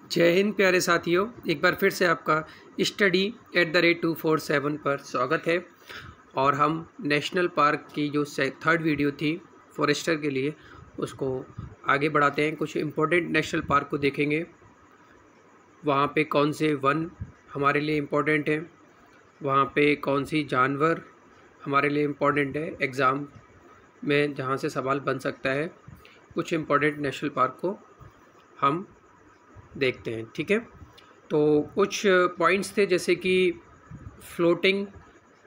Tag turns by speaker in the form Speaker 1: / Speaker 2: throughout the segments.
Speaker 1: जय हिंद प्यारे साथियों, एक बार फिर से आपका study@247 पर स्वागत है। और हम नेशनल पार्क की जो थर्ड वीडियो थी फॉरेस्टर के लिए, उसको आगे बढ़ाते हैं। कुछ इम्पोर्टेंट नेशनल पार्क को देखेंगे, वहाँ पे कौन से वन हमारे लिए इम्पोर्टेंट हैं, वहाँ पे कौन सी जानवर हमारे लिए इम्पोर्टेंट है, एग्ज़ाम में जहाँ से सवाल बन सकता है। कुछ इम्पोर्टेंट नेशनल पार्क को हम देखते हैं, ठीक है। तो कुछ पॉइंट्स थे, जैसे कि फ्लोटिंग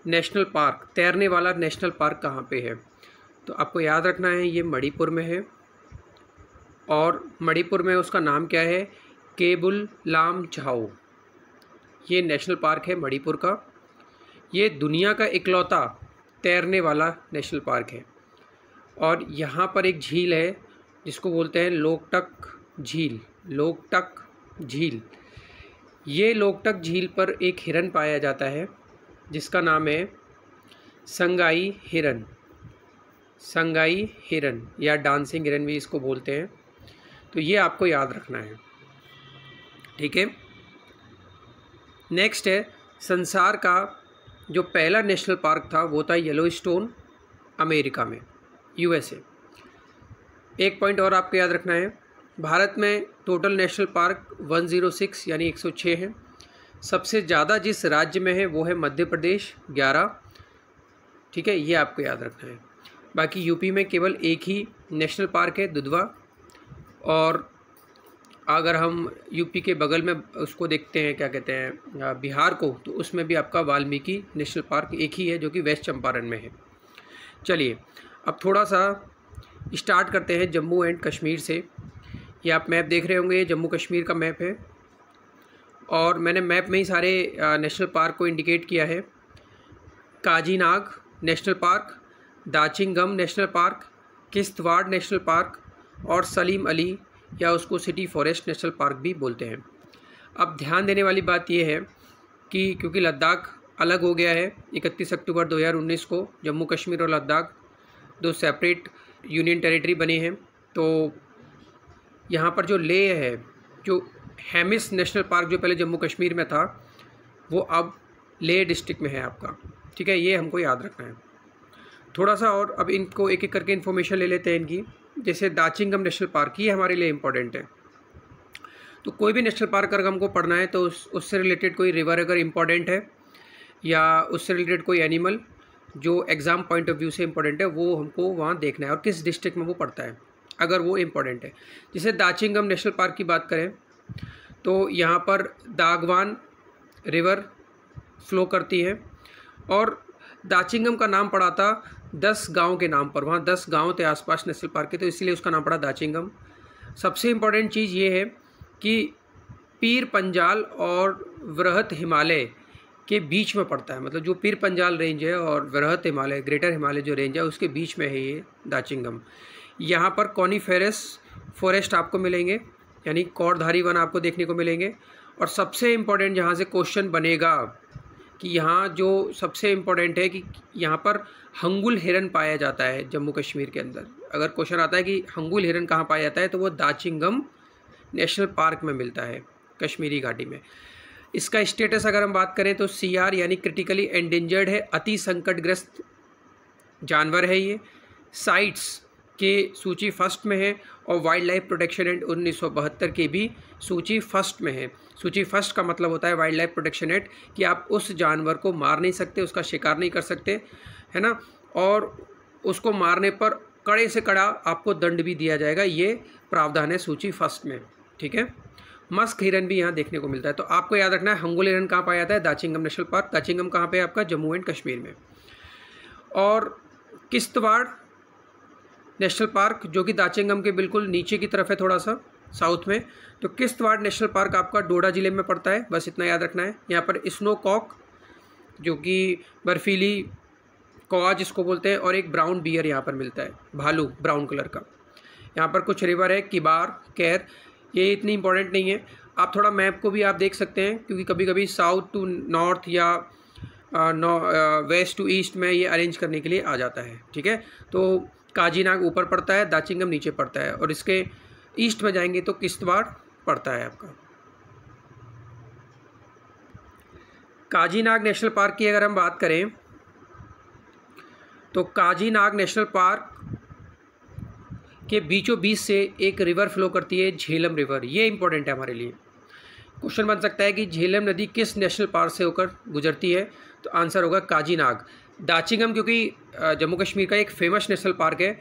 Speaker 1: नेशनल पार्क, तैरने वाला नेशनल पार्क कहाँ पे है। तो आपको याद रखना है, ये मणिपुर में है। और मणिपुर में उसका नाम क्या है, केबुल लामजाओ। ये नेशनल पार्क है मणिपुर का। ये दुनिया का इकलौता तैरने वाला नेशनल पार्क है। और यहाँ पर एक झील है जिसको बोलते हैं लोकटक झील। लोकटक झील, ये लोकटक झील पर एक हिरन पाया जाता है जिसका नाम है संगाई हिरन। संगाई हिरन या डांसिंग हिरन भी इसको बोलते हैं। तो ये आपको याद रखना है, ठीक है। नेक्स्ट है, संसार का जो पहला नेशनल पार्क था वो था येलोस्टोन, अमेरिका में, यूएसए। एक पॉइंट और आपको याद रखना है, भारत में टोटल नेशनल पार्क 106 यानी 106 हैं। सबसे ज़्यादा जिस राज्य में है वो है मध्य प्रदेश, 11, ठीक है। ये आपको याद रखना है। बाकी यूपी में केवल एक ही नेशनल पार्क है, दुधवा। और अगर हम यूपी के बगल में उसको देखते हैं, क्या कहते हैं, बिहार को, तो उसमें भी आपका वाल्मीकि नेशनल पार्क एक ही है जो कि वेस्ट चंपारण में है। चलिए अब थोड़ा सा स्टार्ट करते हैं जम्मू एंड कश्मीर से। ये आप मैप देख रहे होंगे, ये जम्मू कश्मीर का मैप है। और मैंने मैप में ही सारे नेशनल पार्क को इंडिकेट किया है। Kajinag national park, Dachigam national park, Kishtwar national park और सलीम अली या उसको सिटी फॉरेस्ट नेशनल पार्क भी बोलते हैं। अब ध्यान देने वाली बात यह है कि क्योंकि लद्दाख अलग हो गया है 31 अक्टूबर 2019 को, जम्मू कश्मीर और लद्दाख दो सेपरेट यूनियन टेरिटरी बने हैं। तो यहाँ पर जो लेह है, जो हेमिस नेशनल पार्क जो पहले जम्मू कश्मीर में था, वो अब लेह डिस्ट्रिक्ट में है आपका, ठीक है। ये हमको याद रखना है थोड़ा सा। और अब इनको एक एक करके इन्फॉर्मेशन ले लेते हैं इनकी। जैसे दाचिंगम नेशनल पार्क, ये हमारे लिए इम्पोर्टेंट है। तो कोई भी नेशनल पार्क अगर हमको पढ़ना है तो उससे रिलेटेड कोई रिवर अगर इम्पोर्टेंट है या उससे रिलेटेड कोई एनिमल जो एग्ज़ाम पॉइंट ऑफ व्यू से इम्पोर्टेंट है, वो हमको वहाँ देखना है और किस डिस्ट्रिक्ट में वो पड़ता है, अगर वो इम्पोर्टेंट है। जैसे दाचिंगम नेशनल पार्क की बात करें तो यहाँ पर दागवान रिवर फ्लो करती है। और दाचिंगम का नाम पड़ा था 10 गांव के नाम पर। वहाँ 10 गांव थे आसपास नेशनल पार्क के, तो इसलिए उसका नाम पड़ा दाचिंगम। सबसे इम्पोर्टेंट चीज़ ये है कि पीर पंजाल और वृहत हिमालय के बीच में पड़ता है। मतलब जो पीर पंजाल रेंज है और वृहत हिमालय, ग्रेटर हिमालय जो रेंज है, उसके बीच में है ये दाचिंगम। यहाँ पर कॉनिफेरस फॉरेस्ट आपको मिलेंगे, यानी कौड़धारी वन आपको देखने को मिलेंगे। और सबसे इम्पोर्टेंट जहाँ से क्वेश्चन बनेगा कि यहाँ जो सबसे इम्पोर्टेंट है कि यहाँ पर हंगुल हिरन पाया जाता है जम्मू कश्मीर के अंदर। अगर क्वेश्चन आता है कि हंगुल हिरन कहाँ पाया जाता है, तो वो दाचिंगम नेशनल पार्क में मिलता है, कश्मीरी घाटी में। इसका स्टेटस अगर हम बात करें तो CR यानी क्रिटिकली एंडेंजर्ड है, अति संकटग्रस्त जानवर है ये। साइट्स के सूची फर्स्ट में है और वाइल्ड लाइफ प्रोटेक्शन एक्ट 1972 की भी सूची फर्स्ट में है। सूची फर्स्ट का मतलब होता है वाइल्ड लाइफ प्रोटेक्शन एक्ट कि आप उस जानवर को मार नहीं सकते, उसका शिकार नहीं कर सकते, है ना। और उसको मारने पर कड़े से कड़ा आपको दंड भी दिया जाएगा, ये प्रावधान है सूची फर्स्ट में, ठीक है। मस्क हिरन भी यहाँ देखने को मिलता है। तो आपको याद रखना है हंगुल हिरन कहाँ पाया जाता है, दाचिंगम नेशनल पार्क। दाचिंगम कहाँ पे है आपका, जम्मू एंड कश्मीर में। और किश्तवाड़ नेशनल पार्क जो कि दाचिंगम के बिल्कुल नीचे की तरफ है, थोड़ा सा साउथ में। तो किश्तवाड़ नेशनल पार्क आपका डोडा ज़िले में पड़ता है, बस इतना याद रखना है। यहाँ पर स्नो कॉक जो कि बर्फीली कौआ जिसको बोलते हैं, और एक ब्राउन बियर यहाँ पर मिलता है, भालू ब्राउन कलर का। यहाँ पर कुछ रिवर है, किबार, कैर, ये इतनी इंपॉर्टेंट नहीं है। आप थोड़ा मैप को भी आप देख सकते हैं, क्योंकि कभी कभी साउथ टू नॉर्थ या वेस्ट टू ईस्ट में ये अरेंज करने के लिए आ जाता है, ठीक है। तो काजीनाग ऊपर पड़ता है, दाचिंगम नीचे पड़ता है, और इसके ईस्ट में जाएंगे तो किश्तवाड़ पड़ता है आपका। काजीनाग नेशनल पार्क की अगर हम बात करें तो काजीनाग नेशनल पार्क के बीचों बीच से एक रिवर फ्लो करती है, झेलम रिवर। ये इंपॉर्टेंट है हमारे लिए। क्वेश्चन बन सकता है कि झेलम नदी किस नेशनल पार्क से होकर गुजरती है, तो आंसर होगा काजीनाग। दाचिंगम क्योंकि जम्मू कश्मीर का एक फेमस नेशनल पार्क है,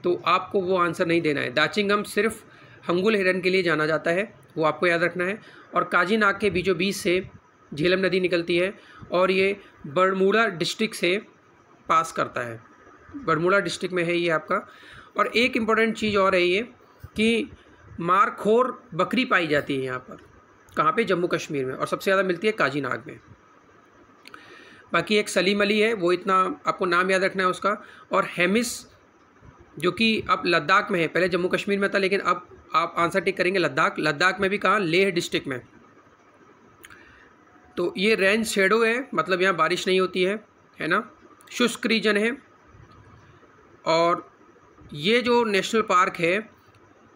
Speaker 1: तो आपको वो आंसर नहीं देना है। दाचिंगम सिर्फ हंगुल हिरन के लिए जाना जाता है, वो आपको याद रखना है। और काजीनाग के बीचों बीच से झेलम नदी निकलती है और ये बरमूडा डिस्ट्रिक्ट से पास करता है। बरमूडा डिस्ट्रिक्ट में है ये आपका। और एक इम्पॉर्टेंट चीज़ और है ये कि मारखोर बकरी पाई जाती है यहाँ पर। कहाँ पे? जम्मू कश्मीर में, और सबसे ज़्यादा मिलती है काजीनाग में। बाकी एक सलीम अली है, वो इतना आपको नाम याद रखना है उसका। और हेमिस जो कि अब लद्दाख में है, पहले जम्मू कश्मीर में था लेकिन अब आप आंसर टिक करेंगे लद्दाख। लद्दाख में भी कहाँ? लेह डिस्ट्रिक्ट में। तो ये रेन शेडो है, मतलब यहाँ बारिश नहीं होती है ना, शुष्क रीजन है। और ये जो नेशनल पार्क है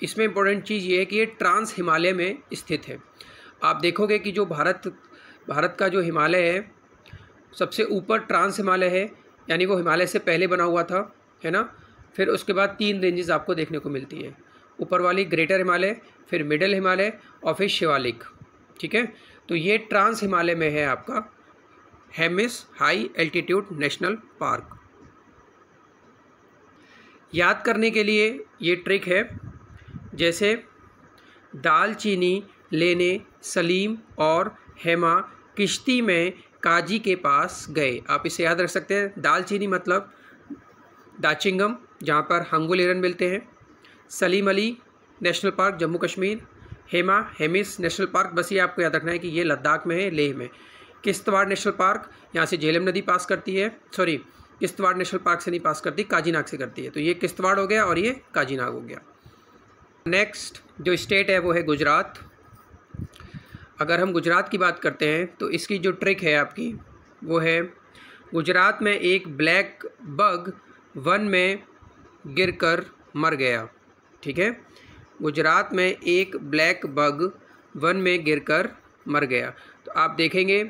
Speaker 1: इसमें इम्पोर्टेंट चीज़ ये है कि ये ट्रांस हिमालय में स्थित है। आप देखोगे कि जो भारत का जो हिमालय है सबसे ऊपर ट्रांस हिमालय है, यानी वो हिमालय से पहले बना हुआ था, है ना। फिर उसके बाद 3 रेंजेस आपको देखने को मिलती है, ऊपर वाली ग्रेटर हिमालय, फिर मिडल हिमालय और फिर शिवालिक, ठीक है। तो ये ट्रांस हिमालय में है आपका Hemis high altitude national park. याद करने के लिए ये ट्रिक है, जैसे दालचीनी लेने सलीम और हेमा किश्ती में काजी के पास गए। आप इसे याद रख सकते हैं। दालचीनी मतलब दाचिंगम जहाँ पर हंगुल हिरन मिलते हैं, Salim Ali national park Jammu Kashmir, Hema Hemis national park, बस ये आपको याद रखना है कि ये लद्दाख में है, लेह में। किश्तवाड़ नेशनल पार्क यहाँ से झेलम नदी पास करती है, सॉरी किश्तवाड़ नेशनल पार्क से नहीं पास करती, काजीनाग से करती है। तो ये किश्तवाड़ हो गया और ये काजीनाग हो गया। नेक्स्ट जो स्टेट है वो है गुजरात। अगर हम गुजरात की बात करते हैं तो इसकी जो ट्रिक है आपकी वो है, गुजरात में एक ब्लैक बग वन में गिरकर मर गया, ठीक है। गुजरात में एक ब्लैक बग वन में गिरकर मर गया। तो आप देखेंगे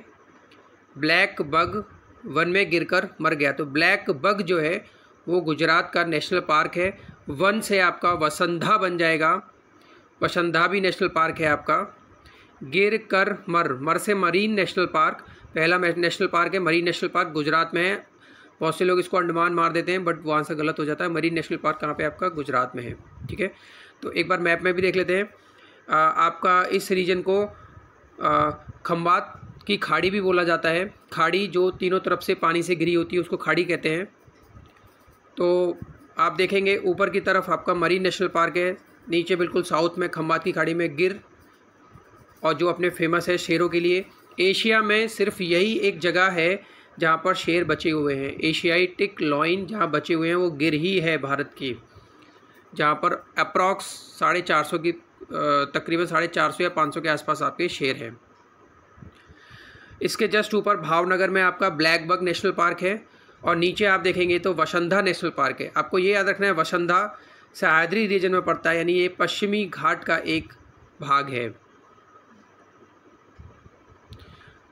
Speaker 1: ब्लैक बग वन में गिरकर मर गया, तो ब्लैक बग जो है वो गुजरात का नेशनल पार्क है। वन से आपका वसंधा बन जाएगा, वसंधा भी नेशनल पार्क है आपका। गिर कर मर से मरीन नेशनल पार्क, पहला नेशनल पार्क है मरीन नेशनल पार्क, गुजरात में है। बहुत से लोग इसको अंडमान मार देते हैं बट वो आंसर गलत हो जाता है। मरीन नेशनल पार्क कहाँ पे? आपका गुजरात में है, ठीक है। तो एक बार मैप में भी देख लेते हैं। आपका इस रीजन को खंबात की खाड़ी भी बोला जाता है। खाड़ी जो तीनों तरफ से पानी से घिरी होती है उसको खाड़ी कहते हैं। तो आप देखेंगे ऊपर की तरफ आपका मरीन नेशनल पार्क है, नीचे बिल्कुल साउथ में खंबात की खाड़ी में गिर, और जो अपने फेमस है शेरों के लिए। एशिया में सिर्फ यही एक जगह है जहाँ पर शेर बचे हुए हैं, एशियाटिक लॉइन जहाँ बचे हुए हैं वो गिर ही है भारत की, जहाँ पर अप्रॉक्स 450 की तकरीबन 450 या 500 के आसपास आपके शेर हैं। इसके जस्ट ऊपर भावनगर में आपका ब्लैक बग नेशनल पार्क है, और नीचे आप देखेंगे तो वसंधा नेशनल पार्क है। आपको ये याद रखना है वसंधा सह्याद्री रीजन में पड़ता है, यानी ये पश्चिमी घाट का एक भाग है।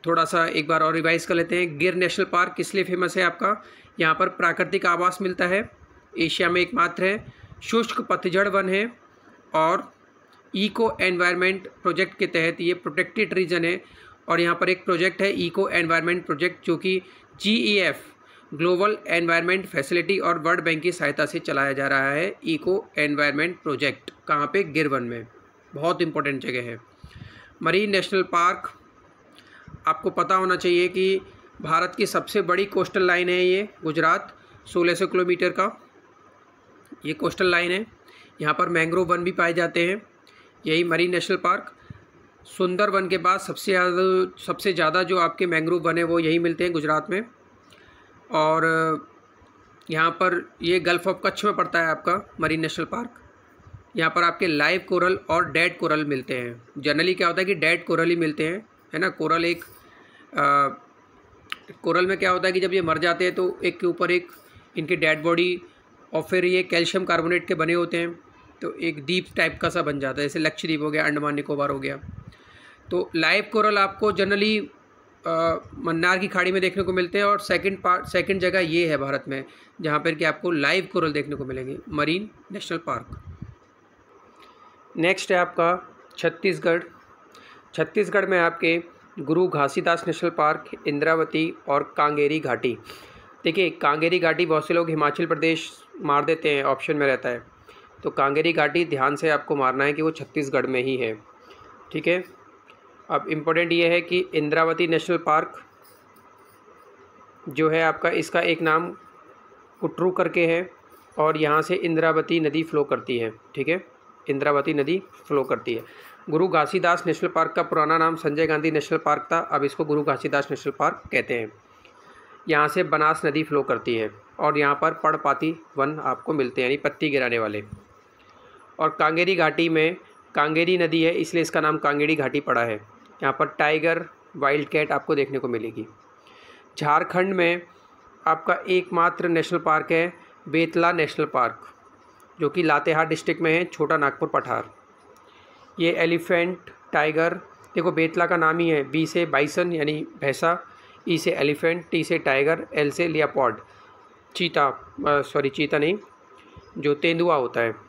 Speaker 1: थोड़ा सा एक बार और रिवाइज कर लेते हैं। गिर नेशनल पार्क किस लिए फेमस है आपका? यहाँ पर प्राकृतिक आवास मिलता है, एशिया में एकमात्र है। शुष्क पतझड़ वन है, और इको एनवायरनमेंट प्रोजेक्ट के तहत ये प्रोटेक्टेड रीजन है। और यहाँ पर एक प्रोजेक्ट है इको एनवायरनमेंट प्रोजेक्ट, जो कि GEF ग्लोबल एनवायरनमेंट फैसिलिटी और वर्ल्ड बैंक की सहायता से चलाया जा रहा है। इको एनवायरनमेंट प्रोजेक्ट कहाँ पे? गिर वन में, बहुत इंपॉर्टेंट जगह है। मरीन नेशनल पार्क आपको पता होना चाहिए कि भारत की सबसे बड़ी कोस्टल लाइन है ये गुजरात, 1600 किलोमीटर का ये कोस्टल लाइन है। यहाँ पर मैंग्रोव वन भी पाए जाते हैं, यही मरीन नेशनल पार्क। सुंदर वन के बाद सबसे ज़्यादा जो आपके मैंग्रोव वन है वो यही मिलते हैं गुजरात में। और यहाँ पर ये गल्फ ऑफ कच्छ में पड़ता है आपका मरीन नेशनल पार्क। यहाँ पर आपके लाइव कोरल और डेड कोरल मिलते हैं। जनरली क्या होता है कि डेड कोरल ही मिलते हैं, है ना। कोरल एक कोरल में क्या होता है कि जब ये मर जाते हैं तो एक के ऊपर एक इनकी डेड बॉडी, और फिर ये कैल्शियम कार्बोनेट के बने होते हैं, तो एक द्वीप टाइप का सा बन जाता है, जैसे लक्षद्वीप हो गया, अंडमान निकोबार हो गया। तो लाइव कोरल आपको जनरली मन्नार की खाड़ी में देखने को मिलते हैं, और सेकंड जगह ये है भारत में जहाँ पर कि आपको लाइव कोरल देखने को मिलेंगे, मरीन नेशनल पार्क। नेक्स्ट है आपका छत्तीसगढ़। छत्तीसगढ़ में आपके गुरु घासीदास नेशनल पार्क, इंद्रावती और कांगेरी घाटी। देखिए कांगेरी घाटी बहुत से लोग हिमाचल प्रदेश मार देते हैं, ऑप्शन में रहता है, तो कांगेरी घाटी ध्यान से आपको मारना है कि वो छत्तीसगढ़ में ही है, ठीक है। अब इम्पोर्टेंट ये है कि इंद्रावती नेशनल पार्क जो है आपका, इसका एक नाम कुट्रू करके है, और यहाँ से इंद्रावती नदी फ्लो करती है, ठीक है, इंद्रावती नदी फ्लो करती है। गुरु घासीदास नेशनल पार्क का पुराना नाम संजय गांधी नेशनल पार्क था, अब इसको गुरु घासीदास नेशनल पार्क कहते हैं। यहाँ से बनास नदी फ्लो करती है, और यहाँ पर पर्णपाती वन आपको मिलते हैं, यानी पत्ती गिराने वाले। और कांगेरी घाटी में कांगेरी नदी है, इसलिए इसका नाम कांगेरी घाटी पड़ा है। यहाँ पर टाइगर, वाइल्ड कैट आपको देखने को मिलेगी। झारखंड में आपका एकमात्र नेशनल पार्क है बेतला नेशनल पार्क, जो कि लातेहार डिस्ट्रिक्ट में है, छोटा नागपुर पठार। ये एलिफेंट, टाइगर, देखो बेतला का नाम ही है, बी से बाइसन यानी भैंसा, ई से एलिफेंट, टी से टाइगर, एल से लियापॉड, चीता नहीं, जो तेंदुआ होता है,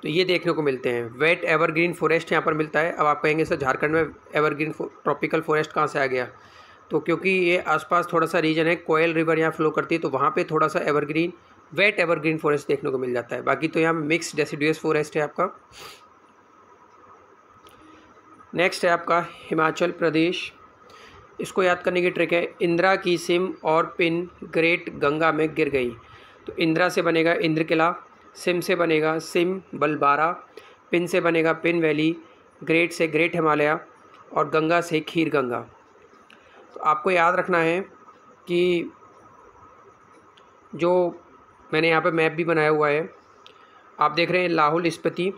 Speaker 1: तो ये देखने को मिलते हैं। वेट एवरग्रीन फॉरेस्ट यहाँ पर मिलता है। अब आप कहेंगे सर झारखंड में एवरग्रीन ट्रॉपिकल फॉरेस्ट कहाँ से आ गया, तो क्योंकि ये आसपास थोड़ा सा रीजन है, कोयल रिवर यहाँ फ्लो करती है, तो वहाँ पे थोड़ा सा वेट एवरग्रीन फॉरेस्ट देखने को मिल जाता है। बाकी तो यहाँ मिक्स डेसिडुअस फॉरेस्ट है आपका। नेक्स्ट है आपका हिमाचल प्रदेश। इसको याद करने की ट्रिक है, इंदिरा की सिम और पिन ग्रेट गंगा में गिर गई, तो इंदिरा से बनेगा इंद्र किला, सिम से बनेगा सिम बलबारा, पिन से बनेगा पिन वैली, ग्रेट से ग्रेट हिमालय, और गंगा से खीर गंगा। तो आपको याद रखना है कि जो मैंने यहाँ पे मैप भी बनाया हुआ है, आप देख रहे हैं लाहौल स्पीति,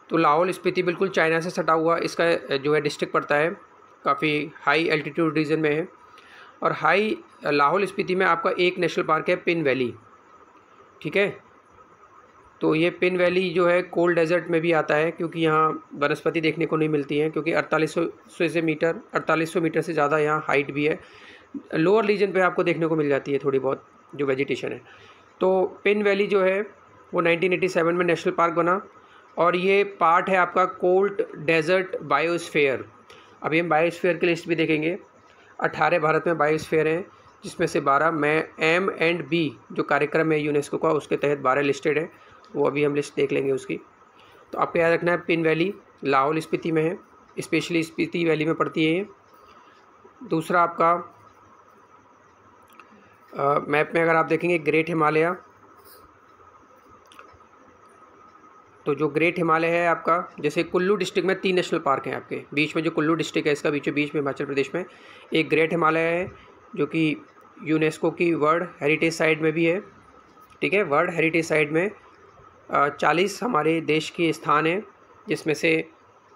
Speaker 1: तो लाहौल स्पीति बिल्कुल चाइना से सटा हुआ इसका जो है डिस्ट्रिक्ट पड़ता है, काफ़ी हाई एल्टीट्यूड रीजन में है। और लाहौल स्पीति में आपका एक नेशनल पार्क है पिन वैली, ठीक है। तो ये पिन वैली जो है कोल्ड डेजर्ट में भी आता है, क्योंकि यहाँ वनस्पति देखने को नहीं मिलती है, क्योंकि 4800 मीटर से ज़्यादा यहाँ हाइट भी है। लोअर रीजन पे आपको देखने को मिल जाती है थोड़ी बहुत जो वेजिटेशन है। तो पिन वैली जो है वो 1987 में नेशनल पार्क बना, और ये पार्ट है आपका कोल्ड डेजर्ट बायोस्फीयर। अभी हम बायोस्फीयर की लिस्ट भी देखेंगे। 18 भारत में बायोस्फीयर हैं, जिसमें से 12 में M&B जो कार्यक्रम है यूनेस्को का, उसके तहत 12 लिस्टेड है, वो अभी हम लिस्ट देख लेंगे उसकी। तो आपको याद रखना है पिन वैली लाहौल स्पीति में है, स्पेशली स्पीति वैली में पड़ती है ये। दूसरा आपका मैप में अगर आप देखेंगे ग्रेट हिमालय, तो जो ग्रेट हिमालय है आपका, जैसे कुल्लू डिस्ट्रिक्ट में 3 नेशनल पार्क हैं आपके बीच में, जो कुल्लू डिस्ट्रिक्ट है इसका बीचों बीच में हिमाचल प्रदेश में एक ग्रेट हिमालय है, जो कि यूनेस्को की वर्ल्ड हेरिटेज साइट में भी है, ठीक है। वर्ल्ड हेरिटेज साइट में 40 हमारे देश के स्थान हैं, जिसमें से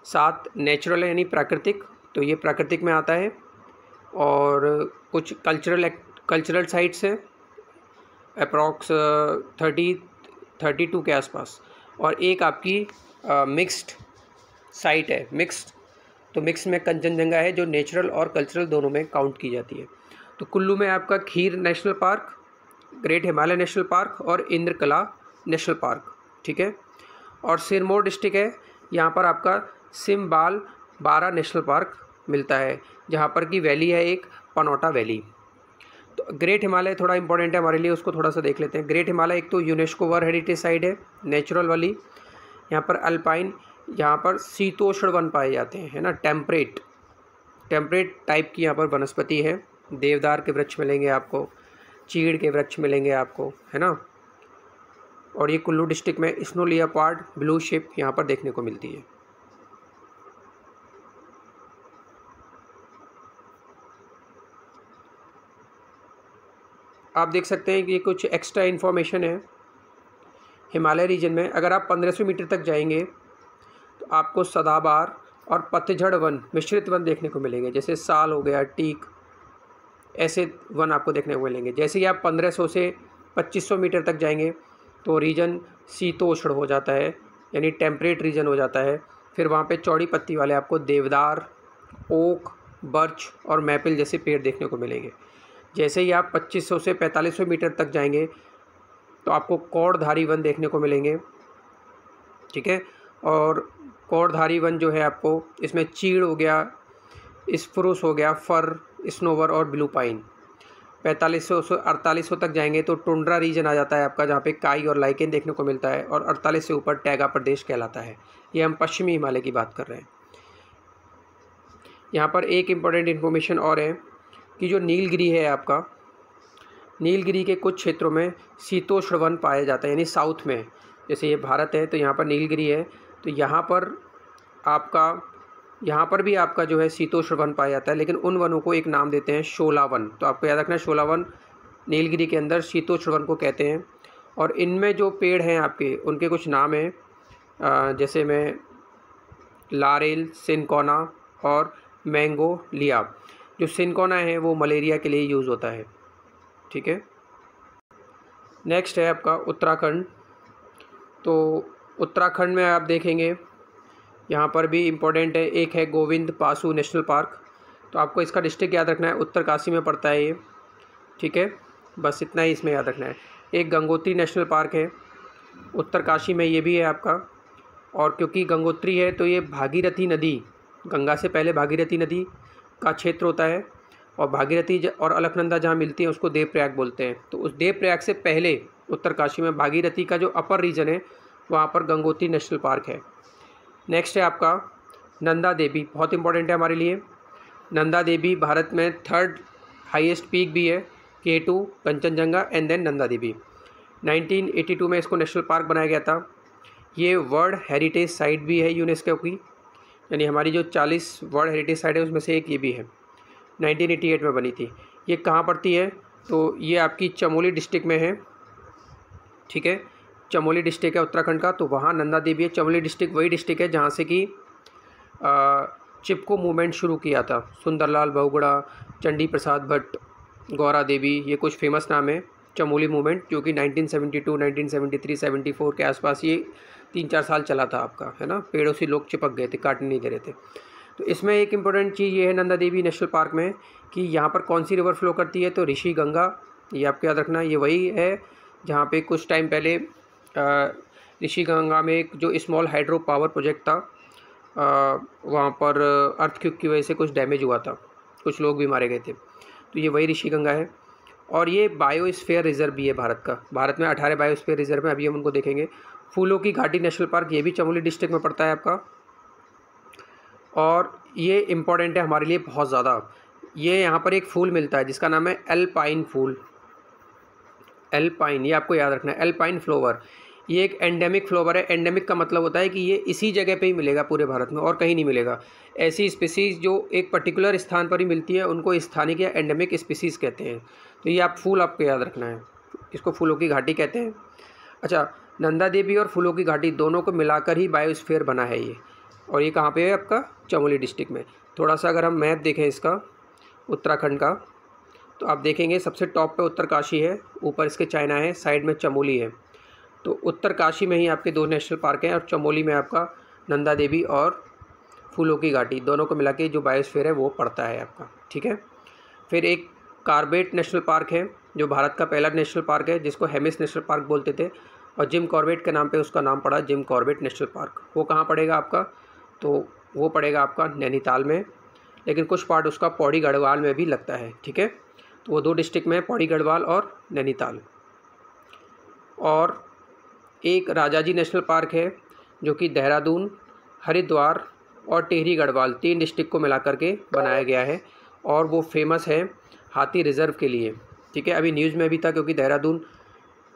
Speaker 1: 7 नेचुरल है यानी प्राकृतिक, तो ये प्राकृतिक में आता है, और कुछ कल्चरल साइट्स हैं अप्रॉक्स 32 के आसपास, और एक आपकी मिक्स्ड साइट है, मिक्स्ड, तो मिक्स में कंचनजंगा है जो नेचुरल और कल्चरल दोनों में काउंट की जाती है। तो कुल्लू में आपका Khir national park, great Himalaya national park और इंद्रकला नेशनल पार्क, ठीक है। और सिरमौर डिस्ट्रिक्ट है, यहाँ पर आपका सिमबाल 12 नेशनल पार्क मिलता है, जहाँ पर की वैली है एक पनौटा वैली। तो ग्रेट हिमालय थोड़ा इंपॉर्टेंट है हमारे लिए, उसको थोड़ा सा देख लेते हैं। ग्रेट हिमालय एक तो यूनेस्को वर्ल्ड हेरिटेज साइट है नेचुरल वाली, यहाँ पर अल्पाइन, यहाँ पर शीतोष्ण वन पाए जाते हैं, है ना, टेम्परेट टाइप की यहाँ पर वनस्पति है। देवदार के वृक्ष मिलेंगे आपको, चीड़ के वृक्ष मिलेंगे आपको, है ना। और ये कुल्लू डिस्ट्रिक्ट में स्नो लियोपार्ड, ब्लू शिप यहाँ पर देखने को मिलती है। आप देख सकते हैं कि कुछ एक्स्ट्रा इन्फॉर्मेशन है हिमालय रीजन में। अगर आप 1500 मीटर तक जाएंगे तो आपको सदाबहार और पतझड़ वन, मिश्रित वन देखने को मिलेंगे, जैसे साल हो गया, टीक, ऐसे वन आपको देखने को मिलेंगे। जैसे ही आप 1500 से 2500 मीटर तक जाएंगे तो रीजन शीतोष्ण हो जाता है, यानी टेम्परेट रीजन हो जाता है। फिर वहाँ पे चौड़ी पत्ती वाले आपको देवदार, ओक, बर्च और मैपल जैसे पेड़ देखने को मिलेंगे। जैसे ही आप 2500 से 4500 मीटर तक जाएंगे तो आपको कौड़धारी वन देखने को मिलेंगे, ठीक है। और कौड़धारी वन जो है आपको इसमें चीड़ हो गया, स्प्रूस हो गया, फर, स्नोवर और ब्लू पाइन। 4500 से 4800 तक जाएंगे तो टुंड्रा रीजन आ जाता है आपका, जहाँ पे काई और लाइकेन देखने को मिलता है, और 48 से ऊपर टैगा प्रदेश कहलाता है। ये हम पश्चिमी हिमालय की बात कर रहे हैं। यहाँ पर एक इम्पॉर्टेंट इन्फॉर्मेशन और है कि जो नीलगिरी है आपका, नीलगिरी के कुछ क्षेत्रों में शीतोष्ण वन पाया जाता है, यानी साउथ में। जैसे ये भारत है तो यहाँ पर नीलगिरी है, तो यहाँ पर भी आपका जो है शीतोष्ण वन पाया जाता है, लेकिन उन वनों को एक नाम देते हैं शोला वन। तो आपको याद रखना है, शोला वन नीलगिरी के अंदर शीतोष्ण वन को कहते हैं। और इनमें जो पेड़ हैं आपके, उनके कुछ नाम हैं, जैसे में लारेल, सिनकोना और मैंगो लिया। जो सिनकोना है वो मलेरिया के लिए यूज़ होता है, ठीक है। नेक्स्ट है आपका उत्तराखंड। तो उत्तराखंड में आप देखेंगे यहाँ पर भी इम्पोर्टेंट है, एक है गोविंद पासु नेशनल पार्क। तो आपको इसका डिस्ट्रिक्ट याद रखना है, उत्तरकाशी में पड़ता है ये, ठीक है। बस इतना ही इसमें याद रखना है। एक गंगोत्री नेशनल पार्क है, उत्तरकाशी में ये भी है आपका। और क्योंकि गंगोत्री है तो ये भागीरथी नदी, गंगा से पहले भागीरथी नदी का क्षेत्र होता है, और भागीरथी और अलकनंदा जहाँ मिलती है उसको देवप्रयाग बोलते हैं। तो उस देवप्रयाग से पहले उत्तरकाशी में भागीरथी का जो अपर रीजन है वहाँ पर गंगोत्री नेशनल पार्क है। नेक्स्ट है आपका नंदा देवी, बहुत इंपॉर्टेंट है हमारे लिए। नंदा देवी भारत में 3rd हाईएस्ट पीक भी है, K2, Kanchenjunga and then Nanda Devi. 1982 में इसको नेशनल पार्क बनाया गया था। ये वर्ल्ड हेरिटेज साइट भी है यूनेस्को की, यानी हमारी जो 40 वर्ल्ड हेरिटेज साइट है उसमें से एक ये भी है। 1988 में बनी थी। ये कहाँ पड़ती है? तो ये आपकी चमोली डिस्ट्रिक्ट में है, ठीक है। चमोली डिस्ट्रिक्ट है उत्तराखंड का, तो वहाँ नंदा देवी है। चमोली डिस्ट्रिक्ट वही डिस्ट्रिक्ट है जहाँ से कि चिपको मूवमेंट शुरू किया था। सुंदरलाल बहुगुणा, चंडी प्रसाद भट्ट, गौरा देवी, ये कुछ फेमस नाम है। चमोली मूवमेंट जो कि 1972, 1973, 74 के आसपास ये 3-4 साल चला था आपका, है ना। पेड़ों से लोग चिपक गए थे, काटने नहीं दे रहे थे। तो इसमें एक इम्पोर्टेंट चीज़ ये है नंदा देवी नेशनल पार्क में कि यहाँ पर कौन सी रिवर फ्लो करती है, तो ऋषि गंगा। ये आपको याद रखना, ये वही है जहाँ पे कुछ टाइम पहले ऋषि गंगा में एक जो स्मॉल हाइड्रो पावर प्रोजेक्ट था, वहाँ पर अर्थक्वेक की वजह से कुछ डैमेज हुआ था, कुछ लोग भी मारे गए थे। तो ये वही ऋषि गंगा है। और ये बायोस्फीयर रिजर्व भी है भारत का। भारत में 18 बायोस्फीयर रिजर्व है, अभी हम उनको देखेंगे। फूलों की घाटी नेशनल पार्क, ये भी चमोली डिस्ट्रिक्ट में पड़ता है आपका। और ये इम्पॉर्टेंट है हमारे लिए बहुत ज़्यादा। ये यहाँ पर एक फूल मिलता है जिसका नाम है एल्पाइन फूल। एल्पाइन, ये आपको याद रखना है, एल्पाइन फ्लावर। ये एक एंडेमिक फ्लावर है। एंडेमिक का मतलब होता है कि ये इसी जगह पे ही मिलेगा पूरे भारत में, और कहीं नहीं मिलेगा। ऐसी स्पीसीज़ जो एक पर्टिकुलर स्थान पर ही मिलती है उनको स्थानिक या एंडेमिक स्पीसीज़ कहते हैं। तो ये फूल आपको याद रखना है, इसको फूलों की घाटी कहते हैं। अच्छा, नंदा देवी और फूलों की घाटी दोनों को मिलाकर ही बायोस्फीयर बना है ये। और ये कहाँ पे है आपका? चमोली डिस्ट्रिक्ट में। थोड़ा सा अगर हम मैप देखें इसका उत्तराखंड का, तो आप देखेंगे सबसे टॉप पे उत्तरकाशी है, ऊपर इसके चाइना है, साइड में चमोली है। तो उत्तरकाशी में ही आपके 2 नेशनल पार्क हैं, और चमोली में आपका नंदा देवी और फूलों की घाटी, दोनों को मिला के जो बायोस्फीयर है वो पड़ता है आपका, ठीक है। फिर एक कॉर्बेट नेशनल पार्क है जो भारत का पहला नेशनल पार्क है, जिसको हेमिस नेशनल पार्क बोलते थे, और जिम कॉर्बेट के नाम पे उसका नाम पड़ा, जिम कॉर्बेट नेशनल पार्क। वो कहाँ पड़ेगा आपका? तो वो पड़ेगा आपका नैनीताल में, लेकिन कुछ पार्ट उसका पौड़ी गढ़वाल में भी लगता है, ठीक है। तो वो 2 डिस्ट्रिक्ट में, पौड़ी गढ़वाल और नैनीताल। और एक राजाजी नेशनल पार्क है जो कि देहरादून, हरिद्वार और टिहरी गढ़वाल 3 डिस्ट्रिक्ट को मिला करके बनाया गया है, और वो फेमस है हाथी रिज़र्व के लिए, ठीक है। अभी न्यूज़ में भी था क्योंकि देहरादून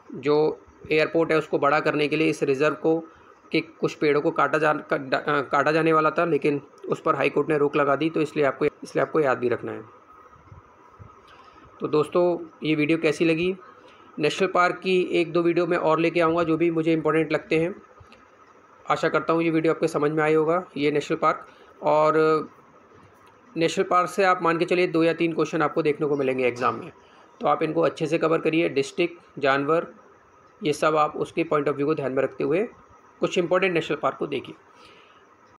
Speaker 1: जो एयरपोर्ट है उसको बड़ा करने के लिए इस रिज़र्व को के कुछ पेड़ों को काटा जाने वाला था, लेकिन उस पर हाई कोर्ट ने रोक लगा दी। तो इसलिए आपको याद भी रखना है। तो दोस्तों, ये वीडियो कैसी लगी? नेशनल पार्क की 1-2 वीडियो मैं और लेके आऊँगा जो भी मुझे इंपॉर्टेंट लगते हैं। आशा करता हूँ ये वीडियो आपके समझ में आई होगा, ये नेशनल पार्क। और नेशनल पार्क से आप मान के चलिए 2 या 3 क्वेश्चन आपको देखने को मिलेंगे एग्ज़ाम में, तो आप इनको अच्छे से कवर करिए। डिस्ट्रिक्ट, जानवर, ये सब आप उसके पॉइंट ऑफ व्यू को ध्यान में रखते हुए कुछ इंपॉर्टेंट नेशनल पार्क को देखिए।